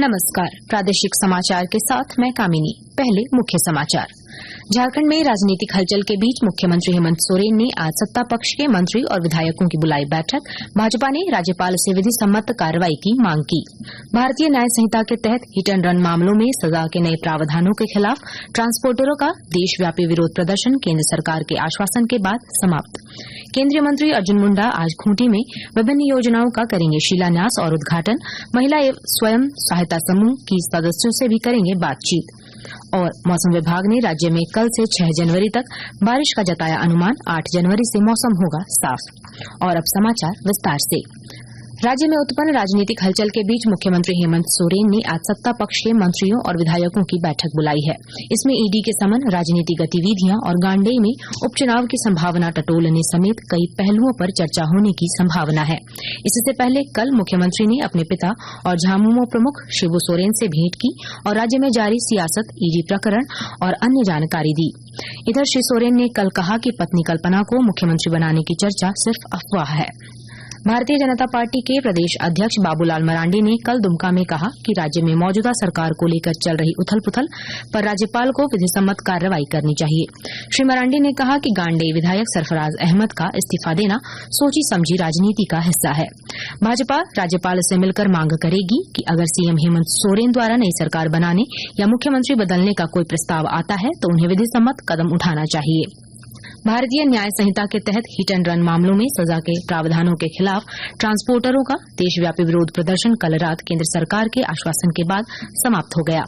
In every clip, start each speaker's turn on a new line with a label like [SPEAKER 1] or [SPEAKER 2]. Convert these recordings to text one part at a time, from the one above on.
[SPEAKER 1] नमस्कार, प्रादेशिक समाचार के साथ मैं कामिनी। पहले मुख्य समाचार। झारखंड में राजनीतिक हलचल के बीच मुख्यमंत्री हेमंत सोरेन ने आज सत्ता पक्ष के मंत्री और विधायकों की बुलाई बैठक। भाजपा ने राज्यपाल से विधि सम्मत कार्रवाई की मांग की। भारतीय न्याय संहिता के तहत हिट एंड रन मामलों में सजा के नए प्रावधानों के खिलाफ ट्रांसपोर्टरों का देशव्यापी विरोध प्रदर्शन केंद्र सरकार के आश्वासन के बाद समाप्त। केंद्रीय मंत्री अर्जुन मुंडा आज खूंटी में विभिन्न योजनाओं का करेंगे शिलान्यास और उद्घाटन। महिला स्वयं सहायता समूह की सदस्यों से भी करेंगे बातचीत। और मौसम विभाग ने राज्य में कल से 6 जनवरी तक बारिश का जताया अनुमान। 8 जनवरी से मौसम होगा साफ। और अब समाचार विस्तार से। राज्य में उत्पन्न राजनीतिक हलचल के बीच मुख्यमंत्री हेमंत सोरेन ने आज सत्ता पक्ष के मंत्रियों और विधायकों की बैठक बुलाई है। इसमें ईडी के समन, राजनीतिक गतिविधियां और गांडेय में उपचुनाव की संभावना टटोलने समेत कई पहलुओं पर चर्चा होने की संभावना है। इससे पहले कल मुख्यमंत्री ने अपने पिता और झामुमो प्रमुख शिबू सोरेन से भेंट की और राज्य में जारी सियासत, ईडी प्रकरण और अन्य जानकारी दी। इधर श्री सोरेन ने कल कहा कि पत्नी कल्पना को मुख्यमंत्री बनाने की चर्चा सिर्फ अफवाह है। भारतीय जनता पार्टी के प्रदेश अध्यक्ष बाबूलाल मरांडी ने कल दुमका में कहा कि राज्य में मौजूदा सरकार को लेकर चल रही उथल पुथल पर राज्यपाल को विधिसम्मत कार्रवाई करनी चाहिए। श्री मरांडी ने कहा कि गांडेय विधायक सरफराज अहमद का इस्तीफा देना सोची समझी राजनीति का हिस्सा है। भाजपा राज्यपाल से मिलकर मांग करेगी कि अगर सीएम हेमंत सोरेन द्वारा नई सरकार बनाने या मुख्यमंत्री बदलने का कोई प्रस्ताव आता है तो उन्हें विधिसम्मत कदम उठाना चाहिए। भारतीय न्याय संहिता के तहत हिट एंड रन मामलों में सजा के प्रावधानों के खिलाफ ट्रांसपोर्टरों का देशव्यापी विरोध प्रदर्शन कल रात केंद्र सरकार के आश्वासन के बाद समाप्त हो गया।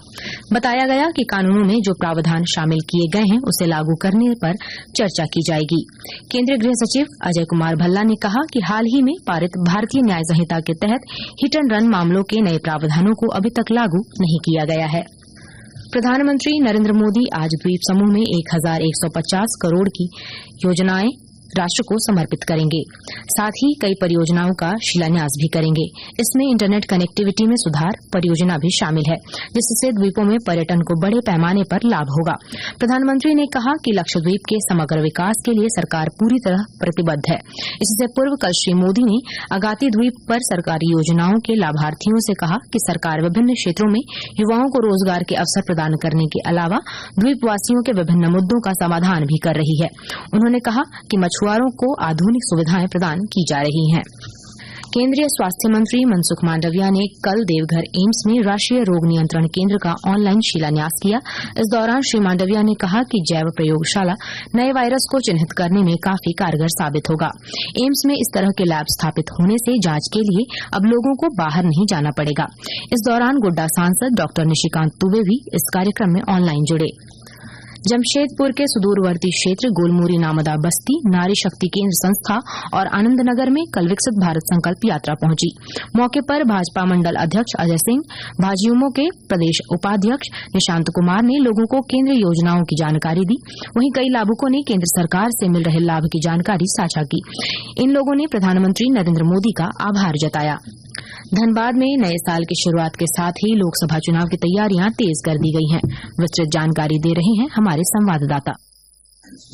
[SPEAKER 1] बताया गया कि कानूनों में जो प्रावधान शामिल किए गए हैं उसे लागू करने पर चर्चा की जाएगी। केंद्रीय गृह सचिव अजय कुमार भल्ला ने कहा कि हाल ही में पारित भारतीय न्याय संहिता के तहत हिट एंड रन मामलों के नए प्रावधानों को अभी तक लागू नहीं किया गया है। प्रधानमंत्री नरेंद्र मोदी आज द्वीप समूह में 1150 करोड़ की योजनाएं राष्ट्र को समर्पित करेंगे। साथ ही कई परियोजनाओं का शिलान्यास भी करेंगे। इसमें इंटरनेट कनेक्टिविटी में सुधार परियोजना भी शामिल है, जिससे द्वीपों में पर्यटन को बड़े पैमाने पर लाभ होगा। प्रधानमंत्री ने कहा कि लक्षद्वीप के समग्र विकास के लिए सरकार पूरी तरह प्रतिबद्ध है। इससे पूर्व कल श्री मोदी ने अगाती द्वीप पर सरकारी योजनाओं के लाभार्थियों से कहा कि सरकार विभिन्न क्षेत्रों में युवाओं को रोजगार के अवसर प्रदान करने के अलावा द्वीपवासियों के विभिन्न मुद्दों का समाधान भी कर रही है। उन्होंने कहा कि मछुआरों को आधुनिक सुविधाएं प्रदान की जा रही हैं। केंद्रीय स्वास्थ्य मंत्री मनसुख मांडविया ने कल देवघर एम्स में राष्ट्रीय रोग नियंत्रण केंद्र का ऑनलाइन शिलान्यास किया। इस दौरान श्री मांडविया ने कहा कि जैव प्रयोगशाला नए वायरस को चिन्हित करने में काफी कारगर साबित होगा। एम्स में इस तरह के लैब स्थापित होने से जांच के लिए अब लोगों को बाहर नहीं जाना पड़ेगा। इस दौरान गोड्डा सांसद डॉ निशिकांत दुबे भी इस कार्यक्रम में ऑनलाइन जुड़े। जमशेदपुर के सुदूरवर्ती क्षेत्र गोलमुरी नामदा बस्ती, नारी शक्ति केंद्र संस्था और आनंद नगर में कल विकसित भारत संकल्प यात्रा पहुंची। मौके पर भाजपा मंडल अध्यक्ष अजय सिंह, भाजयुमो के प्रदेश उपाध्यक्ष निशांत कुमार ने लोगों को केंद्र योजनाओं की जानकारी दी। वहीं कई लाभुकों ने केंद्र सरकार से मिल रहे लाभ की जानकारी साझा की। इन लोगों ने प्रधानमंत्री नरेंद्र मोदी का आभार जताया। धनबाद में नए साल की शुरुआत के साथ ही लोकसभा चुनाव की तैयारियां तेज कर दी गई हैं। विस्तृत जानकारी दे रहे हैं हमारे संवाददाता।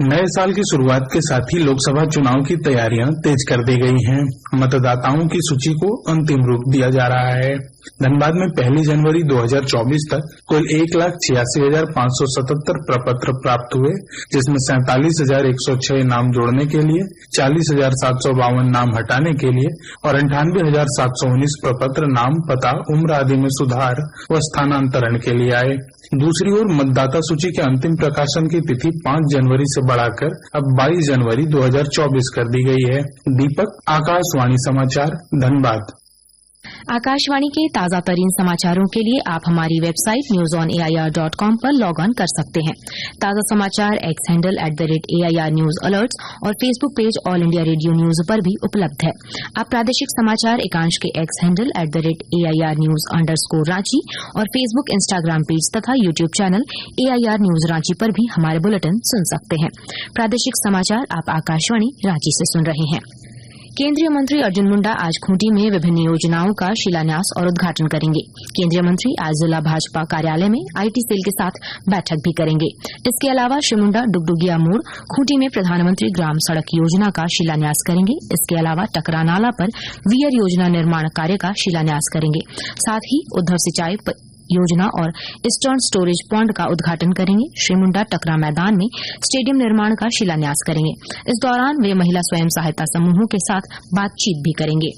[SPEAKER 2] नए साल की शुरुआत के साथ ही लोकसभा चुनाव की तैयारियां तेज कर दी गई हैं। मतदाताओं की सूची को अंतिम रूप दिया जा रहा है। धनबाद में 1 जनवरी 2024 तक कुल 1,86,577 प्रपत्र प्राप्त हुए, जिसमें 47,106 नाम जोड़ने के लिए, 40,752 नाम हटाने के लिए और 98,719 प्रपत्र नाम, पता, उम्र आदि में सुधार व स्थानांतरण के लिए आए। दूसरी ओर मतदाता सूची के अंतिम प्रकाशन की तिथि 5 जनवरी से बढ़ाकर अब 22 जनवरी 2024 कर दी गई है। दीपक, आकाशवाणी समाचार, धनबाद।
[SPEAKER 1] आकाशवाणी के ताजा तरीन समाचारों के लिए आप हमारी वेबसाइट newsonair.com पर लॉग ऑन कर सकते हैं। ताजा समाचार X handle @AIR news alerts और Facebook page All India radio news पर भी उपलब्ध है। आप प्रादेशिक समाचार एकांश के X handle @AIR news _Ranchi और फेसबुक, इंस्टाग्राम पेज तथा YouTube channel AIR news Ranchi पर भी हमारे बुलेटिन सुन सकते हैं। प्रादेशिक समाचार आप आकाशवाणी रांची से सुन रहे हैं। केंद्रीय मंत्री अर्जुन मुंडा आज खूंटी में विभिन्न योजनाओं का शिलान्यास और उद्घाटन करेंगे। केंद्रीय मंत्री आज जिला भाजपा कार्यालय में आईटी सेल के साथ बैठक भी करेंगे। इसके अलावा श्री मुंडा डुगडुगिया मोड़ खूंटी में प्रधानमंत्री ग्राम सड़क योजना का शिलान्यास करेंगे। इसके अलावा टकरा नाला पर वीयर योजना निर्माण कार्य का शिलान्यास करेंगे। साथ ही उद्धव सिंचाई योजना और ईस्टर्न स्टोरेज पॉन्ड का उद्घाटन करेंगे। श्री मुंडा टकरा मैदान में स्टेडियम निर्माण का शिलान्यास करेंगे। इस दौरान वे महिला स्वयं सहायता समूहों के साथ बातचीत भी करेंगे।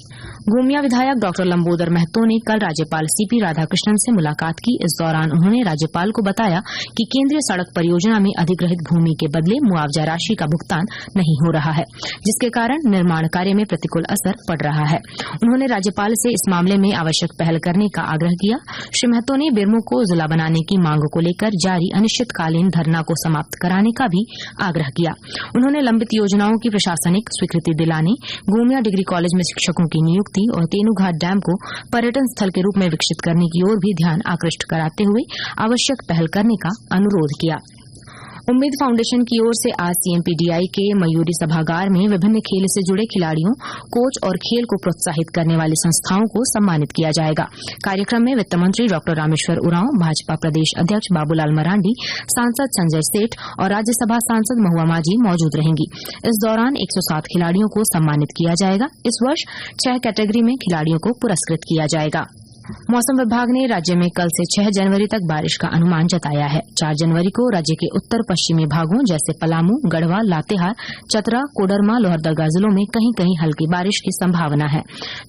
[SPEAKER 1] गोमिया विधायक डॉ लंबोदर महतो ने कल राज्यपाल सीपी राधाकृष्णन से मुलाकात की। इस दौरान उन्होंने राज्यपाल को बताया कि केंद्रीय सड़क परियोजना में अधिग्रहित भूमि के बदले मुआवजा राशि का भुगतान नहीं हो रहा है, जिसके कारण निर्माण कार्य में प्रतिकूल असर पड़ रहा है। उन्होंने राज्यपाल से इस मामले में आवश्यक पहल करने का आग्रह किया। श्री महतो ने बेरमो को जिला बनाने की मांग को लेकर जारी अनिश्चितकालीन धरना को समाप्त कराने का भी आग्रह किया। उन्होंने लंबित योजनाओं की प्रशासनिक स्वीकृति दिलाने, गोमिया डिग्री कॉलेज में शिक्षकों की नियुक्ति और तेनूघाट डैम को पर्यटन स्थल के रूप में विकसित करने की ओर भी ध्यान आकृष्ट कराते हुए आवश्यक पहल करने का अनुरोध किया। उम्मीद फाउंडेशन की ओर से आज सीएमपीडीआई के मयूरी सभागार में विभिन्न खेल से जुड़े खिलाड़ियों, कोच और खेल को प्रोत्साहित करने वाली संस्थाओं को सम्मानित किया जाएगा। कार्यक्रम में वित्त मंत्री डॉ रामेश्वर उरांव, भाजपा प्रदेश अध्यक्ष बाबूलाल मरांडी, सांसद संजय सेठ और राज्यसभा सांसद महुआ माझी मौजूद रहेंगी। इस दौरान 107 खिलाड़ियों को सम्मानित किया जाएगा। इस वर्ष 6 कैटेगरी में खिलाड़ियों को पुरस्कृत किया जाएगा। मौसम विभाग ने राज्य में कल से 6 जनवरी तक बारिश का अनुमान जताया है। 4 जनवरी को राज्य के उत्तर पश्चिमी भागों जैसे पलामू, गढ़वा, लातेहार, चतरा, कोडरमा, लोहरदगा जिलों में कहीं कहीं हल्की बारिश की संभावना है,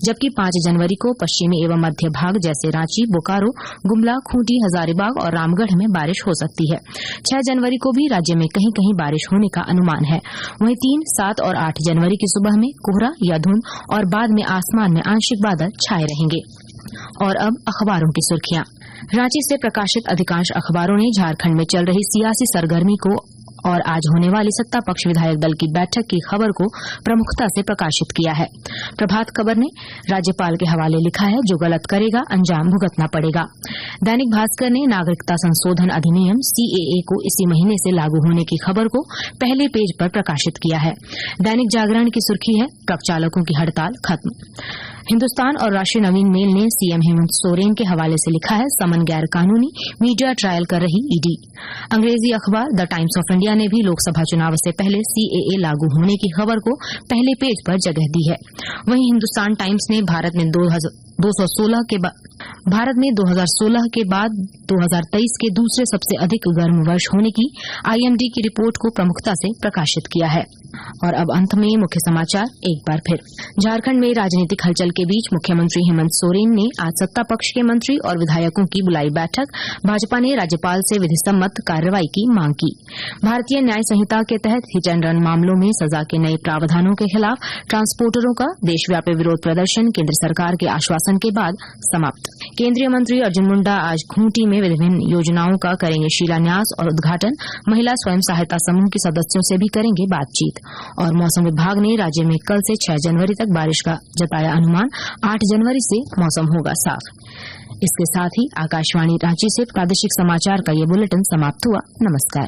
[SPEAKER 1] जबकि 5 जनवरी को पश्चिमी एवं मध्य भाग जैसे रांची, बोकारो, गुमला, खूंटी, हजारीबाग और रामगढ़ में बारिश हो सकती है। 6 जनवरी को भी राज्य में कहीं कहीं बारिश होने का अनुमान है। वहीं 3, 7 और 8 जनवरी की सुबह में कोहरा या धुंध और बाद में आसमान में आंशिक बादल छाए रहेंगे। और अब अखबारों की सुर्खियां। रांची से प्रकाशित अधिकांश अखबारों ने झारखंड में चल रही सियासी सरगर्मी को और आज होने वाली सत्ता पक्ष विधायक दल की बैठक की खबर को प्रमुखता से प्रकाशित किया है। प्रभात खबर ने राज्यपाल के हवाले लिखा है, जो गलत करेगा अंजाम भुगतना पड़ेगा। दैनिक भास्कर ने नागरिकता संशोधन अधिनियम सीएए को इसी महीने से लागू होने की खबर को पहले पेज पर प्रकाशित किया है। दैनिक जागरण की सुर्खी है, ट्रक चालकों की हड़ताल खत्म। हिन्दुस्तान और राष्ट्रीय नवीन मेल ने सीएम हेमंत सोरेन के हवाले से लिखा है, समन गैर कानूनी, मीडिया ट्रायल कर रही ईडी। अंग्रेजी अखबार द टाइम्स ऑफ इंडिया ने भी लोकसभा चुनाव से पहले सीएए लागू होने की खबर को पहले पेज पर जगह दी है। वहीं हिन्दुस्तान टाइम्स ने भारत में 2016 के बाद 2023 के दूसरे सबसे अधिक गर्म वर्ष होने की आईएमडी की रिपोर्ट को प्रमुखता से प्रकाशित किया है। और अब अंत में मुख्य समाचार एक बार फिर। झारखंड में राजनीतिक हलचल के बीच मुख्यमंत्री हेमंत सोरेन ने आज सत्ता पक्ष के मंत्री और विधायकों की बुलाई बैठक। भाजपा ने राज्यपाल से विधिसम्मत कार्रवाई की मांग की। भारतीय न्याय संहिता के तहत हिट एंड रन मामलों में सजा के नए प्रावधानों के खिलाफ ट्रांसपोर्टरों का देशव्यापी विरोध प्रदर्शन केंद्र सरकार के आश्वासन के बाद समाप्त। केंद्रीय मंत्री अर्जुन मुंडा आज खूंटी में विभिन्न योजनाओं का करेंगे शिलान्यास और उद्घाटन। महिला स्वयं सहायता समूह के सदस्यों से भी करेंगे बातचीत। और मौसम विभाग ने राज्य में कल से 6 जनवरी तक बारिश का जताया अनुमान। 8 जनवरी से मौसम होगा साफ। इसके साथ ही आकाशवाणी रांची से प्रादेशिक समाचार का ये बुलेटिन समाप्त हुआ। नमस्कार।